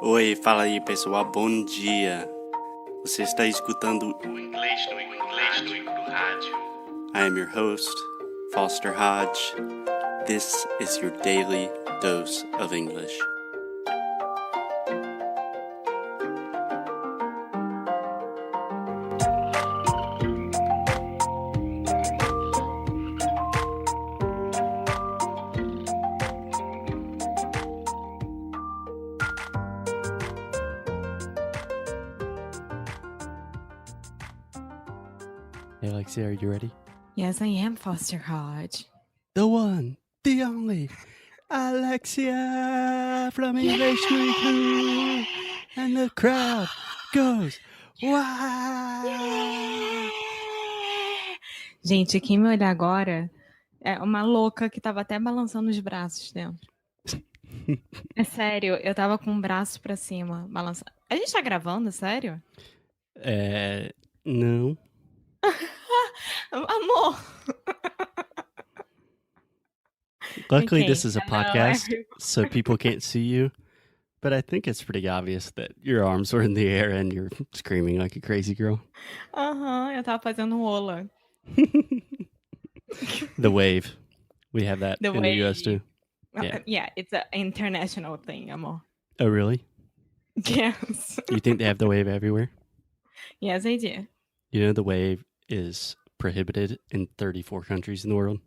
Oi, fala aí pessoal, bom dia. Você está escutando o Inglês no Rádio. I am your host, Foster Hodge. This is your daily dose of English. Hey Alexia, are you ready? Yes, I am, Foster Hodge. The one, the only, Alexia from English Weekly, and the crowd goes wow! Gente, quem me olhar agora é uma louca que tava até balançando os braços dentro. É sério, eu tava com o braço pra cima, balançando. A gente tá gravando, sério? Não. Amor! Luckily, Okay, this is a hello, podcast, everyone. so people can't see you. But I think it's pretty obvious that your arms were in the air and you're screaming like a crazy girl. Eu tava fazendo ola. The wave. We have that The in the US too. Yeah, it's an international thing, amor. Oh, really? Yes. You think they have the wave everywhere? Yes, I do. You know the wave is prohibited in 34 countries in the world?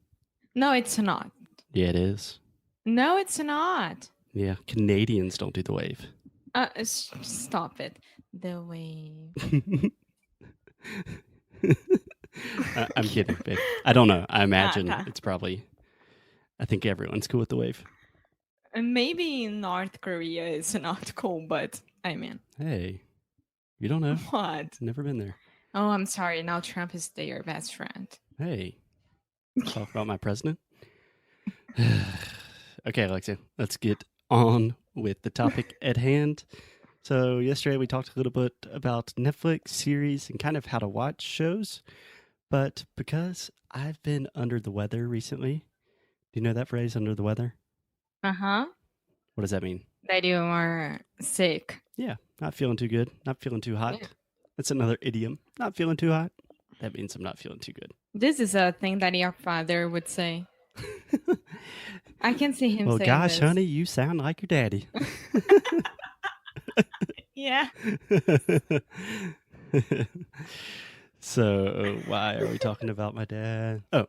No, it's not. Yeah, it is. No, it's not. Yeah, Canadians don't do the wave. Stop it. The wave. I'm kidding, babe. I don't know. I imagine Okay. it's probably... I think everyone's cool with the wave. Maybe North Korea is not cool, but I mean, Hey, you don't know. what? Never been there. Oh, I'm sorry. Now Trump is their best friend. Hey, talk about my president. Okay, Alexia, let's get on with the topic at hand. So yesterday we talked a little bit about Netflix series and kind of how to watch shows. But because I've been under the weather recently, do you know that phrase, under the weather? Uh-huh. What does that mean? That you are sick. Yeah, not feeling too good, not feeling too hot. Yeah. That's another idiom. Not feeling too hot. That means I'm not feeling too good. This is a thing that your father would say. I can see him Well, saying gosh, this. honey, you sound like your daddy. Yeah. So why are we talking about my dad? Oh,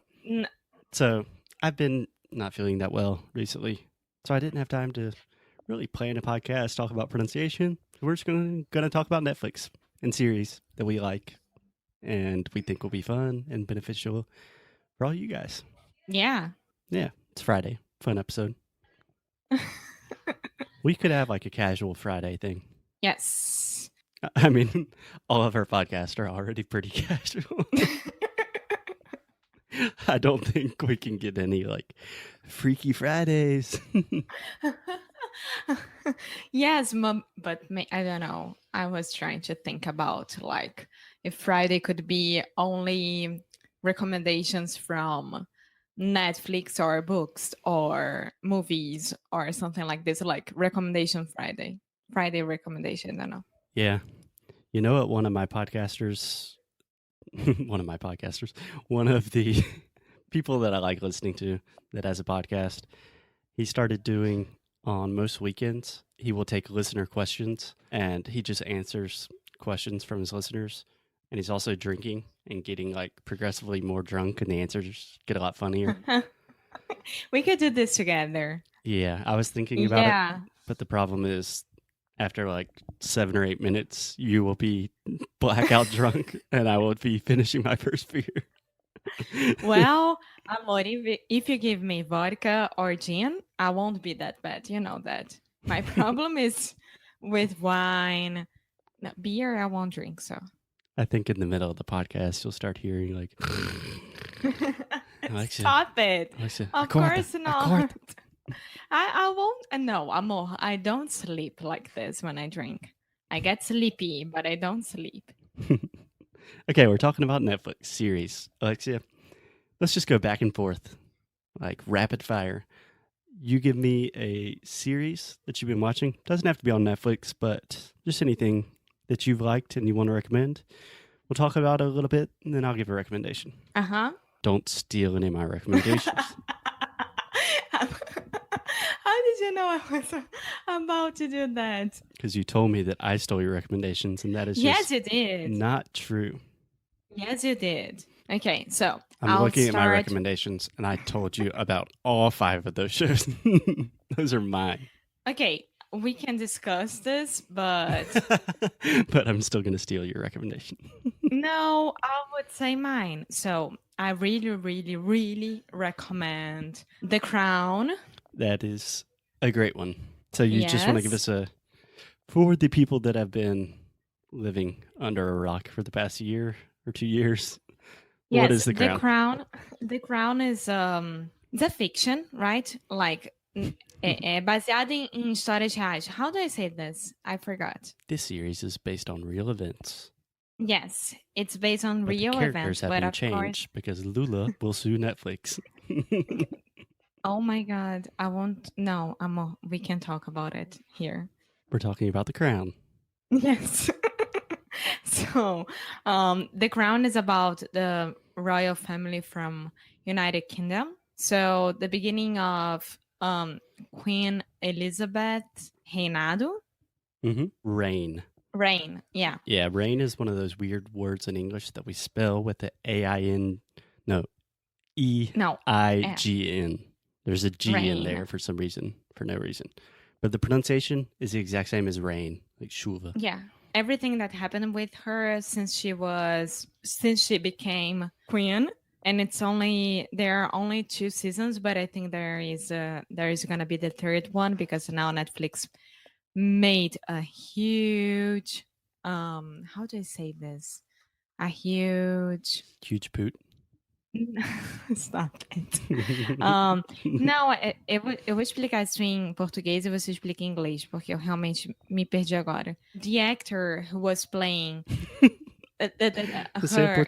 so I've been not feeling that well recently. So I didn't have time to really plan a podcast, talk about pronunciation. We're just going to talk about Netflix and series that we like and we think will be fun and beneficial for all you guys. Yeah. Yeah, it's Friday. Fun episode. We could have like a casual Friday thing. Yes. I mean, all of our podcasts are already pretty casual. I don't think we can get any like Freaky Fridays. Yes, but I don't know. I was trying to think about like if Friday could be only recommendations from Netflix or books or movies or something like this, like recommendation Friday recommendation. I don't know. Yeah. You know what? One of the people that I like listening to that has a podcast, he started doing on most weekends. He will take listener questions and he just answers questions from his listeners. And he's also drinking and getting like progressively more drunk, and the answers get a lot funnier. We could do this together. Yeah, I was thinking about it, but the problem is after like 7 or 8 minutes, you will be blackout drunk and I will be finishing my first beer. Well, amor, if you give me vodka or gin, I won't be that bad. You know that. My problem is with wine. No, beer, I won't drink, so. I think in the middle of the podcast, you'll start hearing like... Alexia, Stop it. Alexia, Of course not. I won't. No, amor, I don't sleep like this when I drink. I get sleepy, but I don't sleep. Okay, we're talking about Netflix series. Alexia, let's just go back and forth, like rapid fire. you give me a series that you've been watching. Doesn't have to be on Netflix, but just anything that you've liked and you want to recommend. We'll talk about it a little bit, and then I'll give a recommendation. Uh-huh. Don't steal any of my recommendations. How did you know I was about to do that? Because you told me that I stole your recommendations, and that is Yes, just you did. not true. Yes, you did. Okay, so I'm looking at my recommendations, and I told you about all 5 of those shows. Those are mine. Okay, we can discuss this, but but I'm still going to steal your recommendation. no, I would say mine. So I really, really, really recommend The Crown. That is a great one. So you just want to give us for the people that have been living under a rock for the past year or 2 years. Yes, what is The Crown? The Crown is the fiction, right? Like baseada em histórias reais. How do I say this? I forgot. This series is based on real events. Yes, it's based on real the events, have but been of changed course, because Lula will sue Netflix. oh my God, I won't. No, we can talk about it here. We're talking about The Crown. Yes. So, The Crown is about the royal family from United Kingdom. So, the beginning of Queen Elizabeth reinado. Reign. Reign, yeah. Yeah, reign is one of those weird words in English that we spell with the E-I-G-N. There's a G in there for some reason, for no reason. But the pronunciation is the exact same as reign, like shuva. Yeah. Everything that happened with her since she became queen, and there are only 2 seasons, but I think there is going to be the 3rd one because now Netflix made a huge how do I say this? A huge poot. Stop it. Não, eu vou explicar isso em português e você explica em inglês, porque eu realmente me perdi agora. The actor who was playing her husband.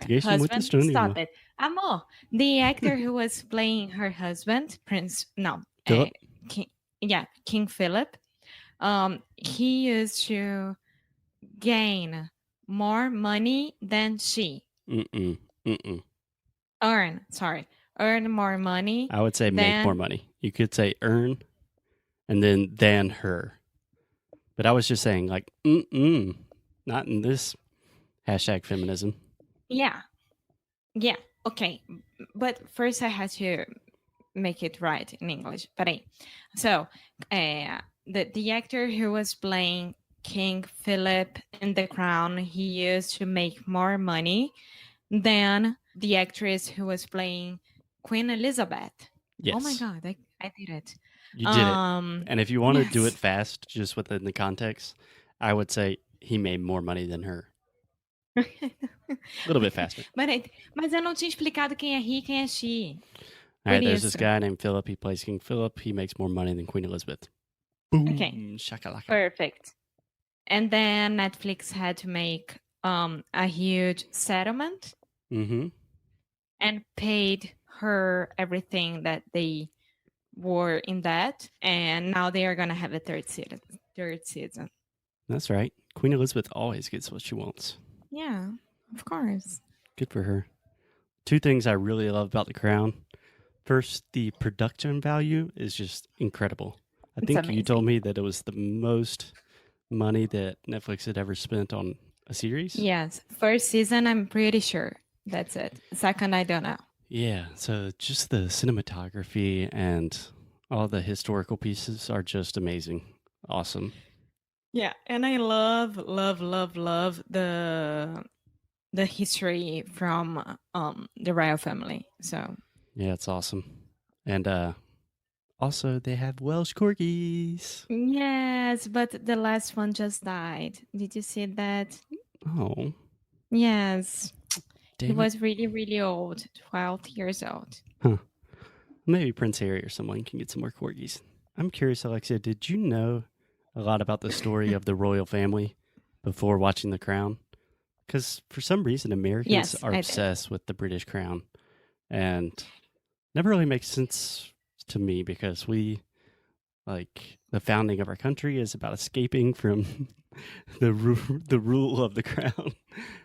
Stop it. Amor, the actor who was playing her husband, Philip? King Philip, he used to gain more money than she. Earn more money. I would say make more money. You could say earn and then than her. But I was just saying like, not in this #feminism. Yeah. Yeah. Okay. But first I had to make it right in English. Peraí. So, the actor who was playing King Philip in The Crown, he used to make more money than the actress who was playing Queen Elizabeth. Yes. Oh my God, I did it. You did it. And if you want to do it fast, just within the context, I would say he made more money than her. A little bit faster. Mas eu não tinha explicado quem é he, quem é she. All right, there's this guy named Philip. He plays King Philip. He makes more money than Queen Elizabeth. Boom. Okay. Shakalaka. Perfect. And then Netflix had to make a huge settlement and paid her everything that they were in debt. And now they are going to have a third season. That's right. Queen Elizabeth always gets what she wants. Yeah, of course. Good for her. 2 things I really love about The Crown. First, the production value is just incredible. I think you told me that it was the most money that Netflix had ever spent on a series. Yes. First season, I'm pretty sure. That's it. Second, I don't know. Yeah. So just the cinematography and all the historical pieces are just amazing. Awesome. Yeah. And I love the history from the royal family. So yeah, it's awesome. And also they have Welsh corgis. Yes, but the last one just died. Did you see that? Oh. Yes. Damn he was really, really old, 12 years old. Huh. Maybe Prince Harry or someone can get some more corgis. I'm curious, Alexia, did you know a lot about the story of the royal family before watching The Crown? Because for some reason, Americans are obsessed with the British crown. And never really makes sense to me because we like the founding of our country is about escaping from the rule of the crown,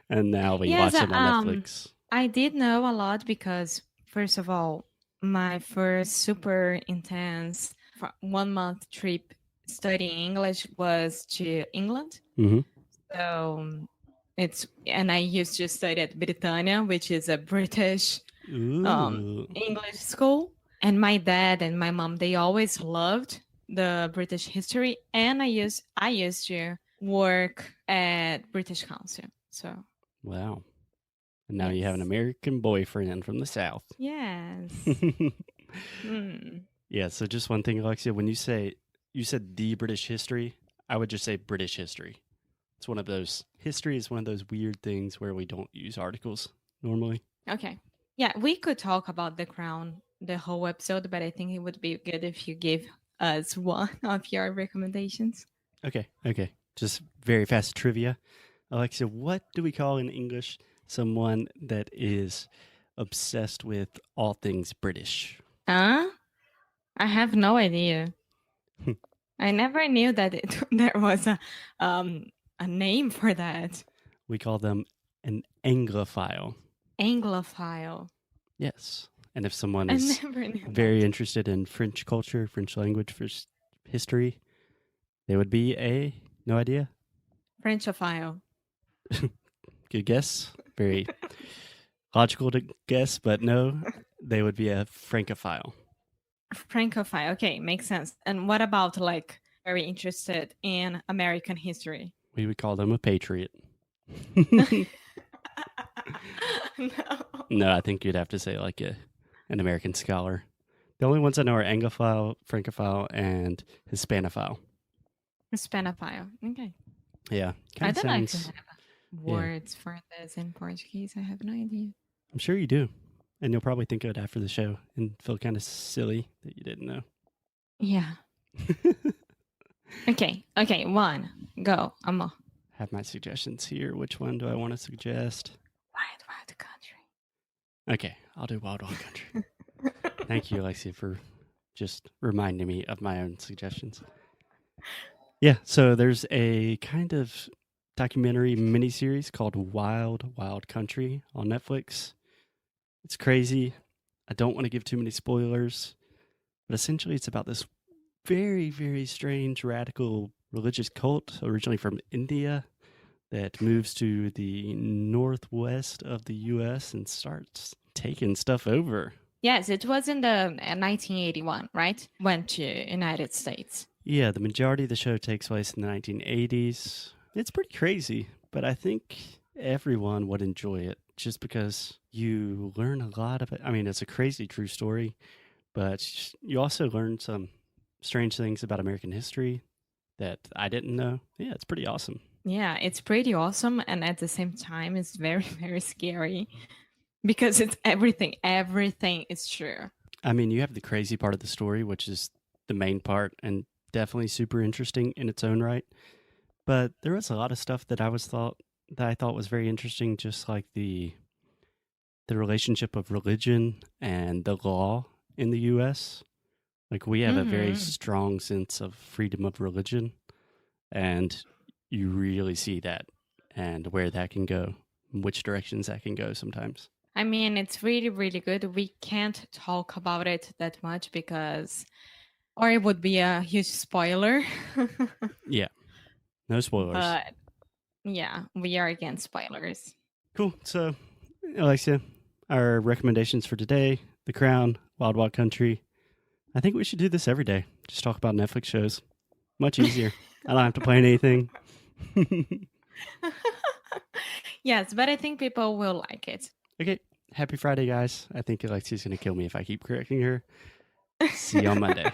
and now we Yes, watch it on Netflix. I did know a lot because, first of all, my first super intense 1 month trip studying English was to England. Mm-hmm. So and I used to study at Britannia, which is a British English school. And my dad and my mom, they always loved the British history, and I used to work at British Council. So wow. And now yes. you have an American boyfriend from the South. Yes. Yeah, so just one thing, Alexia, when you said the British history, I would just say British history. It's one of those, history is one of those weird things where we don't use articles normally. Okay. Yeah, we could talk about the crown the whole episode, but I think it would be good if you give us one of your recommendations. Okay. Just very fast trivia. Alexia, what do we call in English someone that is obsessed with all things British? I have no idea. I never knew that there was a name for that. We call them an Anglophile. Anglophile. Yes. And if someone is very interested in French culture, French language, history, they would be no idea? Frenchophile. Good guess. Very logical to guess, but no, they would be a Francophile. Francophile. Okay, makes sense. And what about like very interested in American history? We would call them a patriot. No, I think you'd have to say like an American scholar. The only ones I know are Anglophile, Francophile, and Hispanophile. Hispanophile. Okay. Yeah. I don't actually have words for this in Portuguese. I have no idea. I'm sure you do. And you'll probably think of it after the show and feel kind of silly that you didn't know. Yeah. Okay. One. Go. Amor. Have my suggestions here. Which one do I want to suggest? Wild Country. Okay, I'll do Wild Country. Thank you, Alexia, for just reminding me of my own suggestions. Yeah, so there's a kind of documentary miniseries called Wild Country on Netflix. It's crazy. I don't want to give too many spoilers, but essentially it's about this very, very strange radical religious cult originally from India that moves to the northwest of the U.S. and starts taking stuff over. Yes, it was in the 1981, right? Went to United States. Yeah, the majority of the show takes place in the 1980s. It's pretty crazy, but I think everyone would enjoy it just because you learn a lot of it. I mean, it's a crazy true story, but you also learn some strange things about American history that I didn't know. Yeah, it's pretty awesome. Yeah, it's pretty awesome. And at the same time, it's very, very scary because it's everything. Everything is true. I mean, you have the crazy part of the story, which is the main part and definitely super interesting in its own right. But there was a lot of stuff that I thought was very interesting, just like the relationship of religion and the law in the U.S. Like we have a very strong sense of freedom of religion, and you really see that and where that can go, which directions that can go sometimes. I mean, it's really, really good. We can't talk about it that much or it would be a huge spoiler. Yeah, no spoilers. But yeah, we are against spoilers. Cool. So, Alexia, our recommendations for today: The Crown, Wild Country. I think we should do this every day. Just talk about Netflix shows. Much easier. I don't have to plan anything. Yes, but I think people will like it. Okay. Happy Friday, guys. I think Alexia's going to kill me if I keep correcting her. See you on Monday.